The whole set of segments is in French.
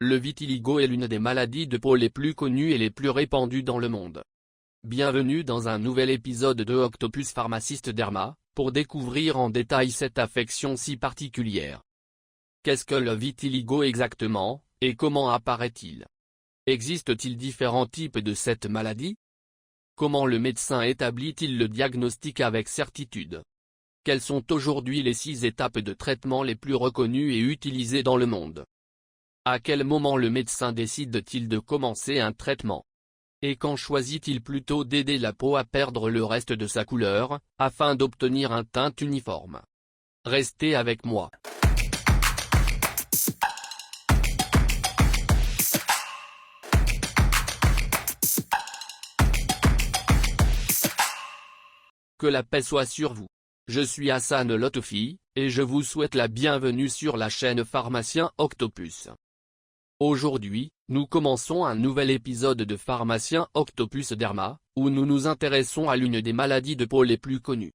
Le vitiligo est l'une des maladies de peau les plus connues et les plus répandues dans le monde. Bienvenue dans un nouvel épisode de Octopus Pharmacist Derma, pour découvrir en détail cette affection si particulière. Qu'est-ce que le vitiligo exactement, et comment apparaît-il? Existe-t-il différents types de cette maladie? Comment le médecin établit-il le diagnostic avec certitude? Quelles sont aujourd'hui les 6 étapes de traitement les plus reconnues et utilisées dans le monde? À quel moment le médecin décide-t-il de commencer un traitement? Et quand choisit-il plutôt d'aider la peau à perdre le reste de sa couleur, afin d'obtenir un teint uniforme? Restez avec moi. Que la paix soit sur vous. Je suis Hassan Lotfi, et je vous souhaite la bienvenue sur la chaîne Pharmacien Octopus. Aujourd'hui, nous commençons un nouvel épisode de Pharmacien Octopus Derma, où nous nous intéressons à l'une des maladies de peau les plus connues.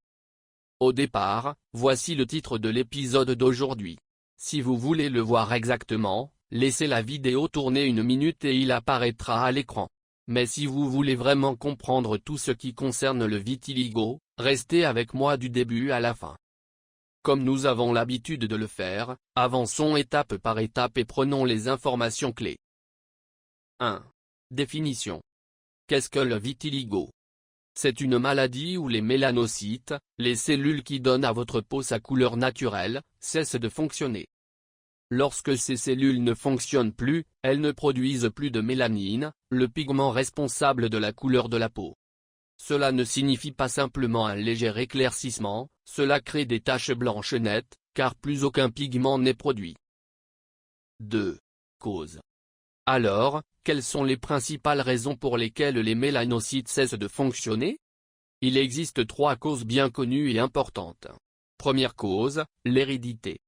Au départ, voici le titre de l'épisode d'aujourd'hui. Si vous voulez le voir exactement, laissez la vidéo tourner 1 minute et il apparaîtra à l'écran. Mais si vous voulez vraiment comprendre tout ce qui concerne le vitiligo, restez avec moi du début à la fin. Comme nous avons l'habitude de le faire, avançons étape par étape et prenons les informations clés. 1. Définition. Qu'est-ce que le vitiligo? C'est une maladie où les mélanocytes, les cellules qui donnent à votre peau sa couleur naturelle, cessent de fonctionner. Lorsque ces cellules ne fonctionnent plus, elles ne produisent plus de mélanine, le pigment responsable de la couleur de la peau. Cela ne signifie pas simplement un léger éclaircissement, cela crée des taches blanches nettes, car plus aucun pigment n'est produit. 2. Cause. Alors, quelles sont les principales raisons pour lesquelles les mélanocytes cessent de fonctionner? Il existe 3 causes bien connues et importantes. Première cause, l'hérédité.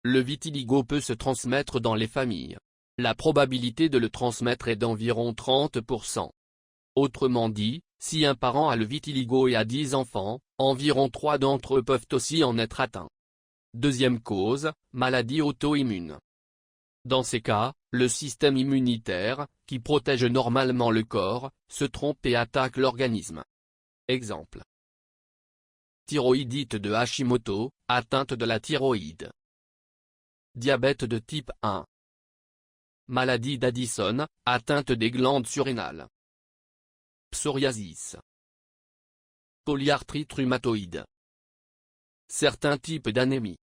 Le vitiligo peut se transmettre dans les familles. La probabilité de le transmettre est d'environ 30%. Autrement dit, si un parent a le vitiligo et a 10 enfants, environ 3 d'entre eux peuvent aussi en être atteints. Deuxième cause, maladie auto-immune. Dans ces cas, le système immunitaire, qui protège normalement le corps, se trompe et attaque l'organisme. Exemple. Thyroïdite de Hashimoto, atteinte de la thyroïde. Diabète de type 1. Maladie d'Addison, atteinte des glandes surrénales. Psoriasis. Polyarthrite rhumatoïde. Certains types d'anémie.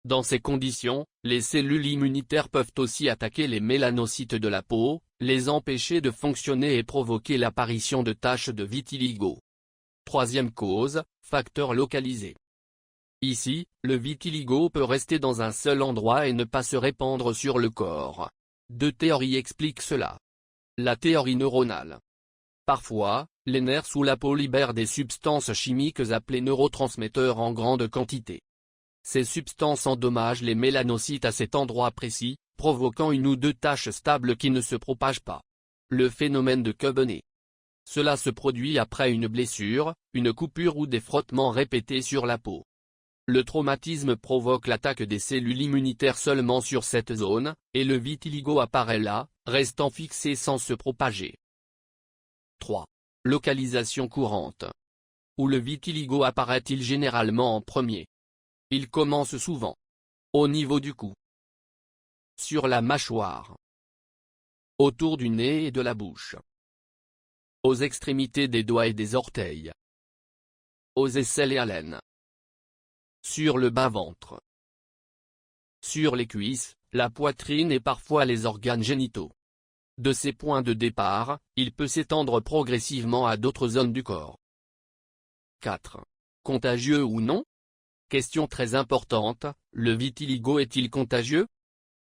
Dans ces conditions, les cellules immunitaires peuvent aussi attaquer les mélanocytes de la peau, les empêcher de fonctionner et provoquer l'apparition de taches de vitiligo. Troisième cause, facteur localisé. Ici, le vitiligo peut rester dans un seul endroit et ne pas se répandre sur le corps. 2 théories expliquent cela. La théorie neuronale. Parfois, les nerfs sous la peau libèrent des substances chimiques appelées neurotransmetteurs en grande quantité. Ces substances endommagent les mélanocytes à cet endroit précis, provoquant 1 ou 2 taches stables qui ne se propagent pas. Le phénomène de Koebner. Cela se produit après une blessure, une coupure ou des frottements répétés sur la peau. Le traumatisme provoque l'attaque des cellules immunitaires seulement sur cette zone, et le vitiligo apparaît là, restant fixé sans se propager. 3. Localisation courante. Où le vitiligo apparaît-il généralement en premier? Il commence souvent au niveau du cou, sur la mâchoire, autour du nez et de la bouche, aux extrémités des doigts et des orteils, aux aisselles et à l'aine, sur le bas-ventre, sur les cuisses, la poitrine et parfois les organes génitaux. De ces points de départ, il peut s'étendre progressivement à d'autres zones du corps. 4. Contagieux ou non? Question très importante, le vitiligo est-il contagieux?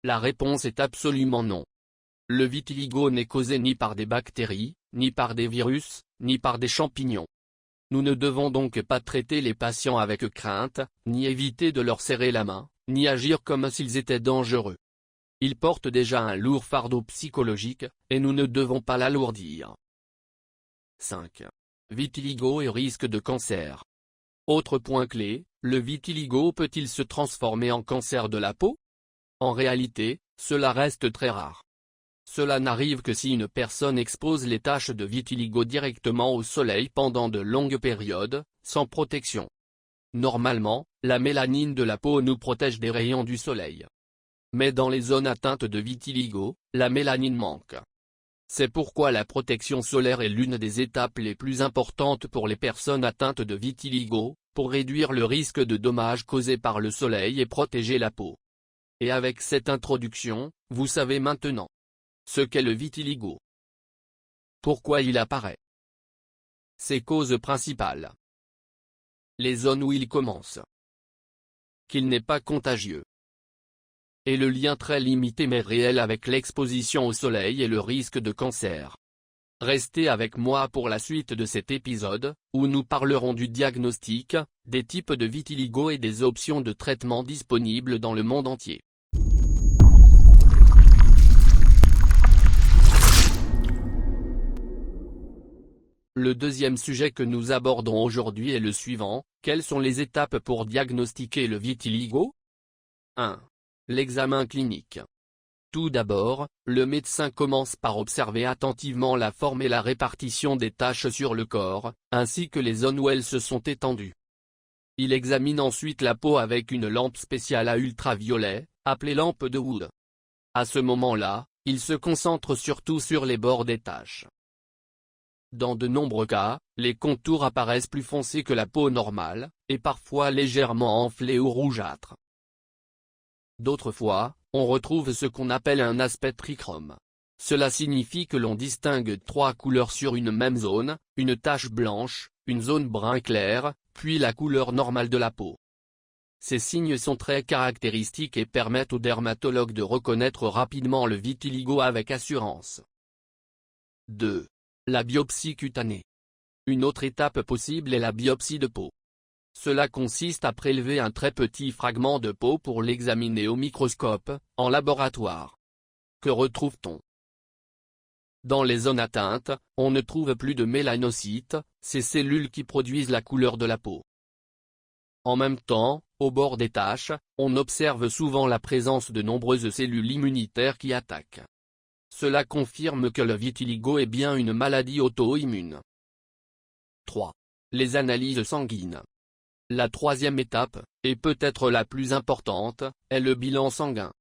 La réponse est absolument non. Le vitiligo n'est causé ni par des bactéries, ni par des virus, ni par des champignons. Nous ne devons donc pas traiter les patients avec crainte, ni éviter de leur serrer la main, ni agir comme s'ils étaient dangereux. Ils portent déjà un lourd fardeau psychologique, et nous ne devons pas l'alourdir. 5. Vitiligo et risque de cancer. Autre point clé, le vitiligo peut-il se transformer en cancer de la peau? En réalité, cela reste très rare. Cela n'arrive que si une personne expose les taches de vitiligo directement au soleil pendant de longues périodes, sans protection. Normalement, la mélanine de la peau nous protège des rayons du soleil. Mais dans les zones atteintes de vitiligo, la mélanine manque. C'est pourquoi la protection solaire est l'une des étapes les plus importantes pour les personnes atteintes de vitiligo, pour réduire le risque de dommages causés par le soleil et protéger la peau. Et avec cette introduction, vous savez maintenant ce qu'est le vitiligo. Pourquoi il apparaît. Ses causes principales. Les zones où il commence. Qu'il n'est pas contagieux. Et le lien très limité mais réel avec l'exposition au soleil et le risque de cancer. Restez avec moi pour la suite de cet épisode, où nous parlerons du diagnostic, des types de vitiligo et des options de traitement disponibles dans le monde entier. Le deuxième sujet que nous abordons aujourd'hui est le suivant: quelles sont les étapes pour diagnostiquer le vitiligo? 1. L'examen clinique. Tout d'abord, le médecin commence par observer attentivement la forme et la répartition des taches sur le corps, ainsi que les zones où elles se sont étendues. Il examine ensuite la peau avec une lampe spéciale à ultraviolet, appelée lampe de Wood. À ce moment-là, il se concentre surtout sur les bords des taches. Dans de nombreux cas, les contours apparaissent plus foncés que la peau normale, et parfois légèrement enflés ou rougeâtres. D'autres fois, on retrouve ce qu'on appelle un aspect trichrome. Cela signifie que l'on distingue trois couleurs sur une même zone, une tache blanche, une zone brun clair, puis la couleur normale de la peau. Ces signes sont très caractéristiques et permettent aux dermatologues de reconnaître rapidement le vitiligo avec assurance. 2. La biopsie cutanée. Une autre étape possible est la biopsie de peau. Cela consiste à prélever un très petit fragment de peau pour l'examiner au microscope, en laboratoire. Que retrouve-t-on? Dans les zones atteintes, on ne trouve plus de mélanocytes, ces cellules qui produisent la couleur de la peau. En même temps, au bord des taches, on observe souvent la présence de nombreuses cellules immunitaires qui attaquent. Cela confirme que le vitiligo est bien une maladie auto-immune. 3. Les analyses sanguines. La troisième étape, et peut-être la plus importante, est le bilan sanguin.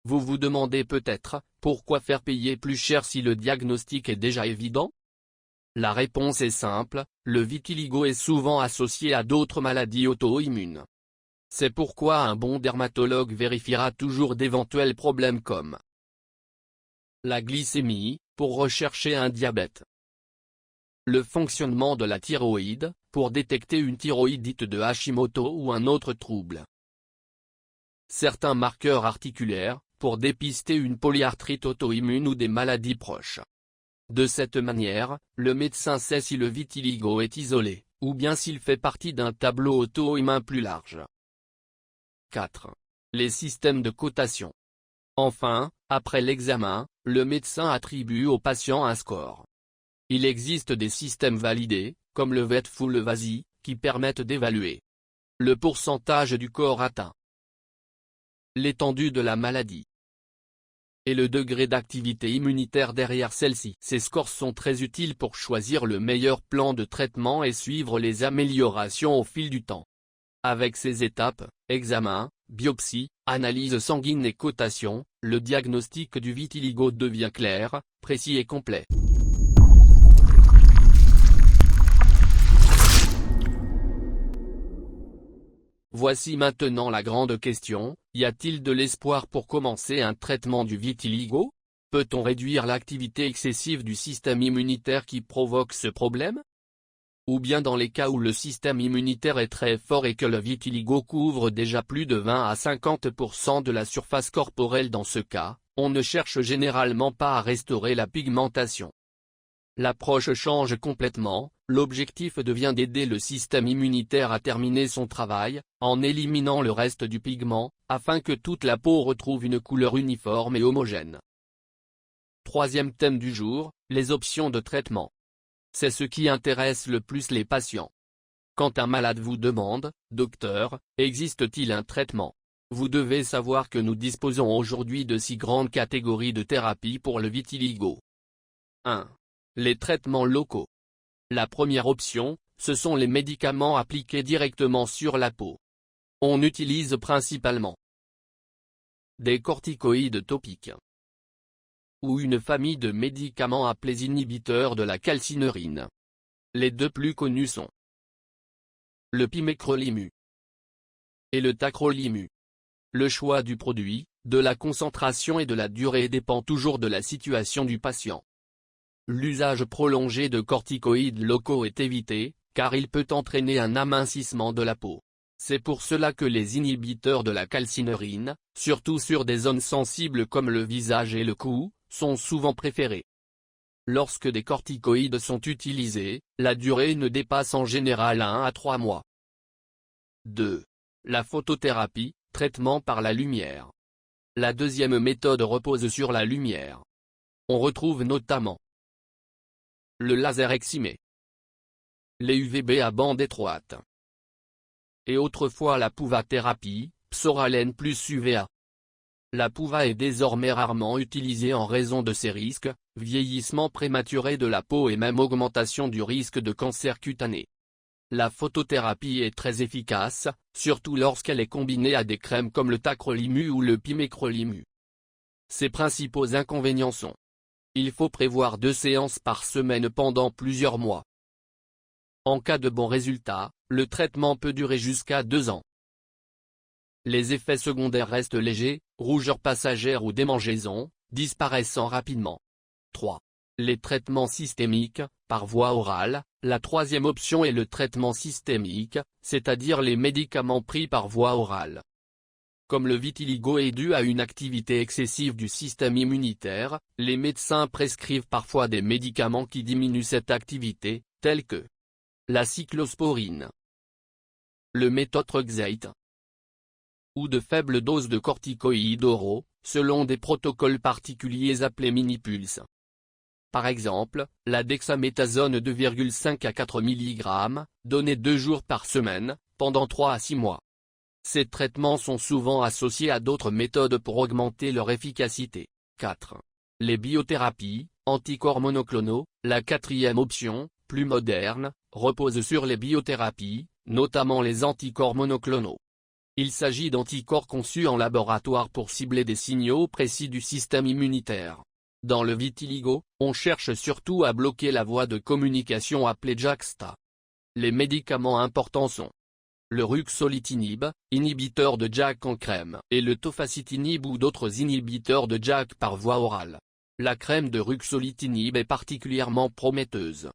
Vous vous demandez peut-être, pourquoi faire payer plus cher si le diagnostic est déjà évident? La réponse est simple, le vitiligo est souvent associé à d'autres maladies auto-immunes. C'est pourquoi un bon dermatologue vérifiera toujours d'éventuels problèmes comme la glycémie, pour rechercher un diabète. Le fonctionnement de la thyroïde, pour détecter une thyroïdite de Hashimoto ou un autre trouble. Certains marqueurs articulaires, pour dépister une polyarthrite auto-immune ou des maladies proches. De cette manière, le médecin sait si le vitiligo est isolé, ou bien s'il fait partie d'un tableau auto-immun plus large. 4. Les systèmes de cotation. Enfin, après l'examen, le médecin attribue au patient un score. Il existe des systèmes validés, comme le VET-Full-VASI, qui permettent d'évaluer le pourcentage du corps atteint, l'étendue de la maladie et le degré d'activité immunitaire derrière celle-ci. Ces scores sont très utiles pour choisir le meilleur plan de traitement et suivre les améliorations au fil du temps. Avec ces étapes, examen, biopsie, analyse sanguine et cotation, le diagnostic du vitiligo devient clair, précis et complet. Voici maintenant la grande question, y a-t-il de l'espoir pour commencer un traitement du vitiligo? Peut-on réduire l'activité excessive du système immunitaire qui provoque ce problème? Ou bien dans les cas où le système immunitaire est très fort et que le vitiligo couvre déjà plus de 20 à 50% de la surface corporelle, dans ce cas, on ne cherche généralement pas à restaurer la pigmentation. L'approche change complètement, l'objectif devient d'aider le système immunitaire à terminer son travail, en éliminant le reste du pigment, afin que toute la peau retrouve une couleur uniforme et homogène. Troisième thème du jour, les options de traitement. C'est ce qui intéresse le plus les patients. Quand un malade vous demande, « Docteur, existe-t-il un traitement ? Vous devez savoir que nous disposons aujourd'hui de 6 grandes catégories de thérapie pour le vitiligo. 1. Les traitements locaux. La première option, ce sont les médicaments appliqués directement sur la peau. On utilise principalement des corticoïdes topiques ou une famille de médicaments appelés inhibiteurs de la calcineurin. Les deux plus connus sont le pimecrolimus et le tacrolimus. Le choix du produit, de la concentration et de la durée dépend toujours de la situation du patient. L'usage prolongé de corticoïdes locaux est évité, car il peut entraîner un amincissement de la peau. C'est pour cela que les inhibiteurs de la calcineurin, surtout sur des zones sensibles comme le visage et le cou, sont souvent préférés. Lorsque des corticoïdes sont utilisés, la durée ne dépasse en général 1 à 3 mois. 2. La photothérapie, traitement par la lumière. La deuxième méthode repose sur la lumière. On retrouve notamment le laser excimer, les UVB à bande étroite, et autrefois la PUVA-thérapie, psoralen plus UVA. La PUVA est désormais rarement utilisée en raison de ses risques, vieillissement prématuré de la peau et même augmentation du risque de cancer cutané. La photothérapie est très efficace, surtout lorsqu'elle est combinée à des crèmes comme le tacrolimus ou le pimecrolimus. Ses principaux inconvénients sont: il faut prévoir 2 séances par semaine pendant plusieurs mois. En cas de bons résultats, le traitement peut durer jusqu'à 2 ans. Les effets secondaires restent légers, rougeur passagère ou démangeaison, disparaissant rapidement. 3. Les traitements systémiques, par voie orale. La troisième option est le traitement systémique, c'est-à-dire les médicaments pris par voie orale. Comme le vitiligo est dû à une activité excessive du système immunitaire, les médecins prescrivent parfois des médicaments qui diminuent cette activité, tels que la cyclosporine, le méthotrexate, ou de faibles doses de corticoïdes oraux, selon des protocoles particuliers appelés mini-pulses. Par exemple, la dexaméthasone 2,5 à 4 mg, donnée 2 jours par semaine, pendant 3 à 6 mois. Ces traitements sont souvent associés à d'autres méthodes pour augmenter leur efficacité. 4. Les biothérapies, anticorps monoclonaux. La quatrième option, plus moderne, repose sur les biothérapies, notamment les anticorps monoclonaux. Il s'agit d'anticorps conçus en laboratoire pour cibler des signaux précis du système immunitaire. Dans le vitiligo, on cherche surtout à bloquer la voie de communication appelée JAK-STA. Les médicaments importants sont le ruxolitinib, inhibiteur de JAK en crème, et le tofacitinib ou d'autres inhibiteurs de JAK par voie orale. La crème de ruxolitinib est particulièrement prometteuse.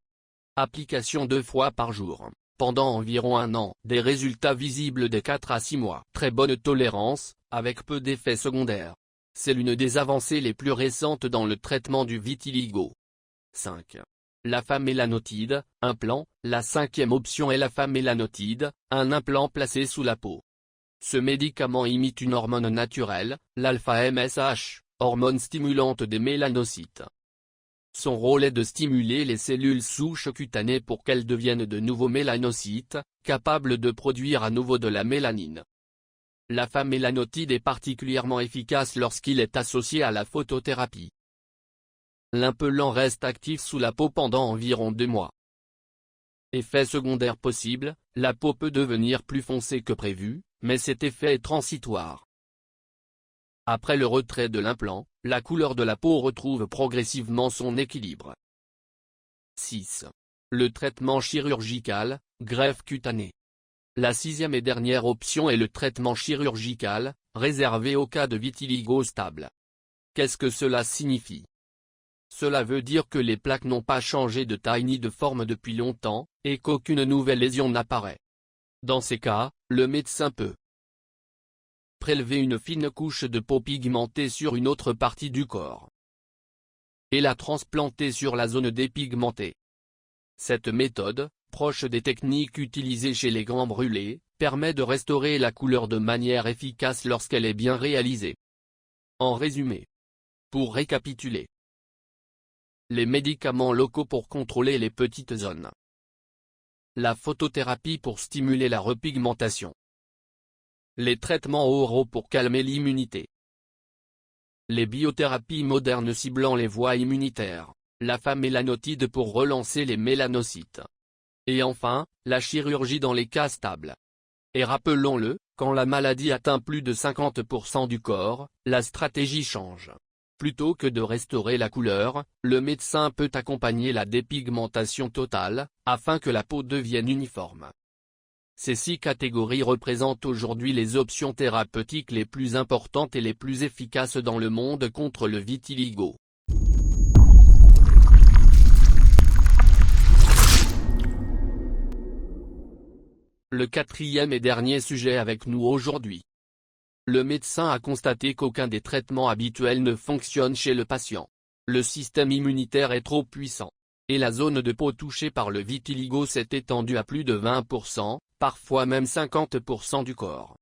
Application 2 fois par jour, pendant environ 1 an. Des résultats visibles dès 4 à 6 mois. Très bonne tolérance, avec peu d'effets secondaires. C'est l'une des avancées les plus récentes dans le traitement du vitiligo. 5. La famélanotyde, implant. La cinquième option est la famélanotyde, un implant placé sous la peau. Ce médicament imite une hormone naturelle, l'alpha-MSH, hormone stimulante des mélanocytes. Son rôle est de stimuler les cellules souches cutanées pour qu'elles deviennent de nouveaux mélanocytes, capables de produire à nouveau de la mélanine. La famélanotyde est particulièrement efficace lorsqu'il est associé à la photothérapie. L'implant reste actif sous la peau pendant environ 2 mois. Effet secondaire possible, la peau peut devenir plus foncée que prévu, mais cet effet est transitoire. Après le retrait de l'implant, la couleur de la peau retrouve progressivement son équilibre. 6. Le traitement chirurgical, greffe cutanée. La 6e et dernière option est le traitement chirurgical, réservé au cas de vitiligo stable. Qu'est-ce que cela signifie? Cela veut dire que les plaques n'ont pas changé de taille ni de forme depuis longtemps, et qu'aucune nouvelle lésion n'apparaît. Dans ces cas, le médecin peut prélever une fine couche de peau pigmentée sur une autre partie du corps et la transplanter sur la zone dépigmentée. Cette méthode, proche des techniques utilisées chez les grands brûlés, permet de restaurer la couleur de manière efficace lorsqu'elle est bien réalisée. En résumé, pour récapituler, les médicaments locaux pour contrôler les petites zones, la photothérapie pour stimuler la repigmentation, les traitements oraux pour calmer l'immunité. Les biothérapies modernes ciblant les voies immunitaires, la mélanocyte pour relancer les mélanocytes. Et enfin, la chirurgie dans les cas stables. Et rappelons-le, quand la maladie atteint plus de 50% du corps, la stratégie change. Plutôt que de restaurer la couleur, le médecin peut accompagner la dépigmentation totale, afin que la peau devienne uniforme. Ces 6 catégories représentent aujourd'hui les options thérapeutiques les plus importantes et les plus efficaces dans le monde contre le vitiligo. Le 4e et dernier sujet avec nous aujourd'hui. Le médecin a constaté qu'aucun des traitements habituels ne fonctionne chez le patient. Le système immunitaire est trop puissant. Et la zone de peau touchée par le vitiligo s'est étendue à plus de 20%, parfois même 50% du corps.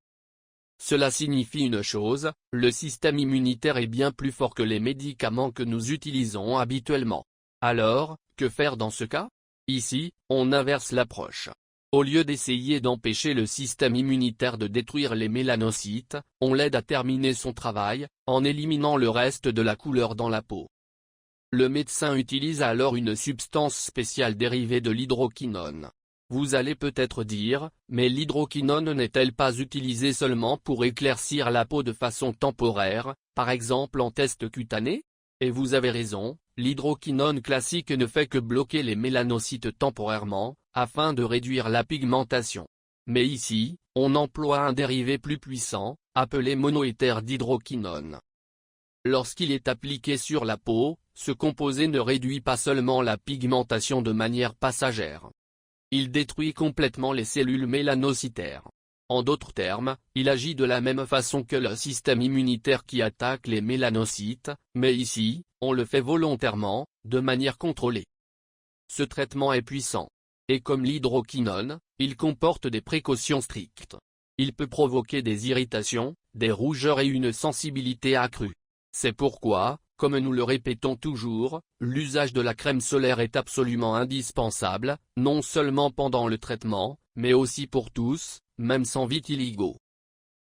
Cela signifie une chose, le système immunitaire est bien plus fort que les médicaments que nous utilisons habituellement. Alors, que faire dans ce cas? Ici, on inverse l'approche. Au lieu d'essayer d'empêcher le système immunitaire de détruire les mélanocytes, on l'aide à terminer son travail, en éliminant le reste de la couleur dans la peau. Le médecin utilise alors une substance spéciale dérivée de l'hydroquinone. Vous allez peut-être dire, mais l'hydroquinone n'est-elle pas utilisée seulement pour éclaircir la peau de façon temporaire, par exemple en test cutané? Et vous avez raison, l'hydroquinone classique ne fait que bloquer les mélanocytes temporairement, afin de réduire la pigmentation. Mais ici, on emploie un dérivé plus puissant, appelé monoéther d'hydroquinone. Lorsqu'il est appliqué sur la peau, ce composé ne réduit pas seulement la pigmentation de manière passagère. Il détruit complètement les cellules mélanocytaires. En d'autres termes, il agit de la même façon que le système immunitaire qui attaque les mélanocytes, mais ici, on le fait volontairement, de manière contrôlée. Ce traitement est puissant. Et comme l'hydroquinone, il comporte des précautions strictes. Il peut provoquer des irritations, des rougeurs et une sensibilité accrue. C'est pourquoi, comme nous le répétons toujours, l'usage de la crème solaire est absolument indispensable, non seulement pendant le traitement, mais aussi pour tous, même sans vitiligo.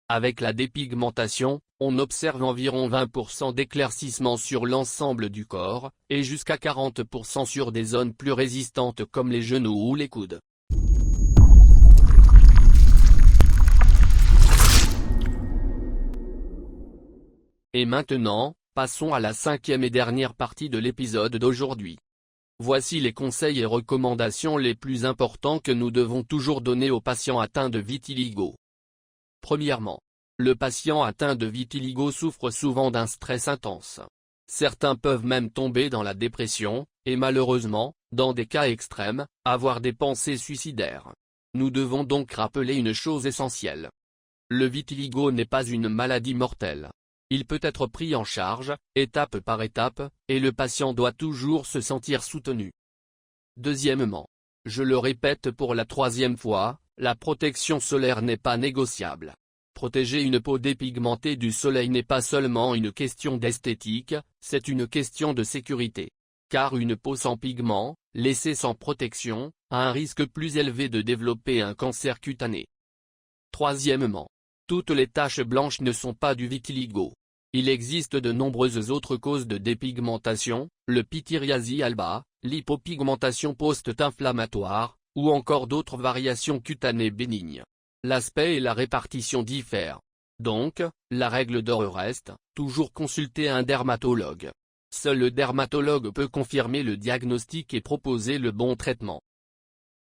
Avec la dépigmentation, on observe environ 20% d'éclaircissement sur l'ensemble du corps, et jusqu'à 40% sur des zones plus résistantes comme les genoux ou les coudes. Et maintenant, passons à la 5e et dernière partie de l'épisode d'aujourd'hui. Voici les conseils et recommandations les plus importants que nous devons toujours donner aux patients atteints de vitiligo. Premièrement, le patient atteint de vitiligo souffre souvent d'un stress intense. Certains peuvent même tomber dans la dépression, et malheureusement, dans des cas extrêmes, avoir des pensées suicidaires. Nous devons donc rappeler une chose essentielle. Le vitiligo n'est pas une maladie mortelle. Il peut être pris en charge, étape par étape, et le patient doit toujours se sentir soutenu. Deuxièmement, je le répète pour la 3e fois, la protection solaire n'est pas négociable. Protéger une peau dépigmentée du soleil n'est pas seulement une question d'esthétique, c'est une question de sécurité. Car une peau sans pigment, laissée sans protection, a un risque plus élevé de développer un cancer cutané. Troisièmement, toutes les taches blanches ne sont pas du vitiligo. Il existe de nombreuses autres causes de dépigmentation, le pityriasis alba, l'hypopigmentation post-inflammatoire, ou encore d'autres variations cutanées bénignes. L'aspect et la répartition diffèrent. Donc, la règle d'or reste, toujours consulter un dermatologue. Seul le dermatologue peut confirmer le diagnostic et proposer le bon traitement.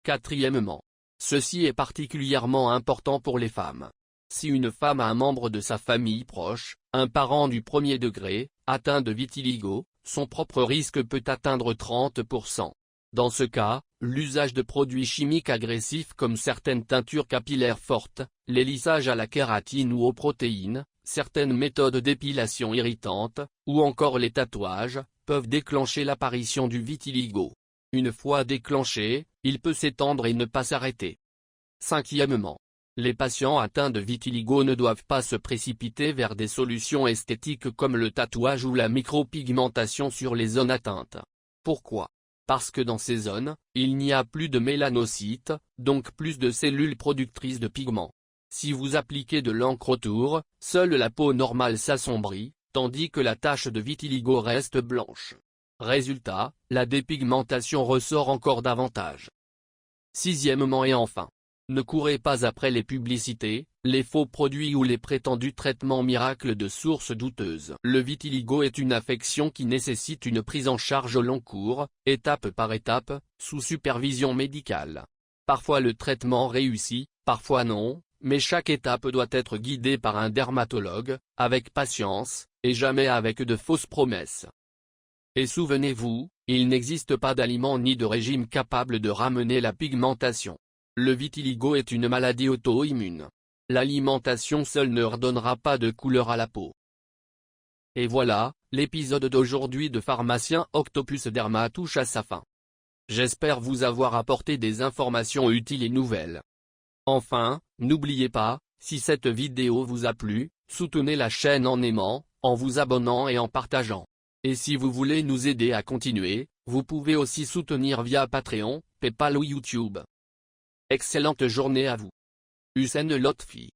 Quatrièmement, ceci est particulièrement important pour les femmes. Si une femme a un membre de sa famille proche, un parent du 1er degré, atteint de vitiligo, son propre risque peut atteindre 30%. Dans ce cas, l'usage de produits chimiques agressifs comme certaines teintures capillaires fortes, les lissages à la kératine ou aux protéines, certaines méthodes d'épilation irritantes, ou encore les tatouages, peuvent déclencher l'apparition du vitiligo. Une fois déclenché, il peut s'étendre et ne pas s'arrêter. Cinquièmement, les patients atteints de vitiligo ne doivent pas se précipiter vers des solutions esthétiques comme le tatouage ou la micropigmentation sur les zones atteintes. Pourquoi ? Parce que dans ces zones, il n'y a plus de mélanocytes, donc plus de cellules productrices de pigments. Si vous appliquez de l'encre autour, seule la peau normale s'assombrit, tandis que la tache de vitiligo reste blanche. Résultat, la dépigmentation ressort encore davantage. Sixièmement et enfin, ne courez pas après les publicités, les faux produits ou les prétendus traitements miracles de sources douteuses. Le vitiligo est une affection qui nécessite une prise en charge au long cours, étape par étape, sous supervision médicale. Parfois le traitement réussit, parfois non, mais chaque étape doit être guidée par un dermatologue, avec patience, et jamais avec de fausses promesses. Et souvenez-vous, il n'existe pas d'aliment ni de régime capable de ramener la pigmentation. Le vitiligo est une maladie auto-immune. L'alimentation seule ne redonnera pas de couleur à la peau. Et voilà, l'épisode d'aujourd'hui de Pharmacien Octopus Derma touche à sa fin. J'espère vous avoir apporté des informations utiles et nouvelles. Enfin, n'oubliez pas, si cette vidéo vous a plu, soutenez la chaîne en aimant, en vous abonnant et en partageant. Et si vous voulez nous aider à continuer, vous pouvez aussi soutenir via Patreon, PayPal ou YouTube. Excellente journée à vous. Hussein Lotfi.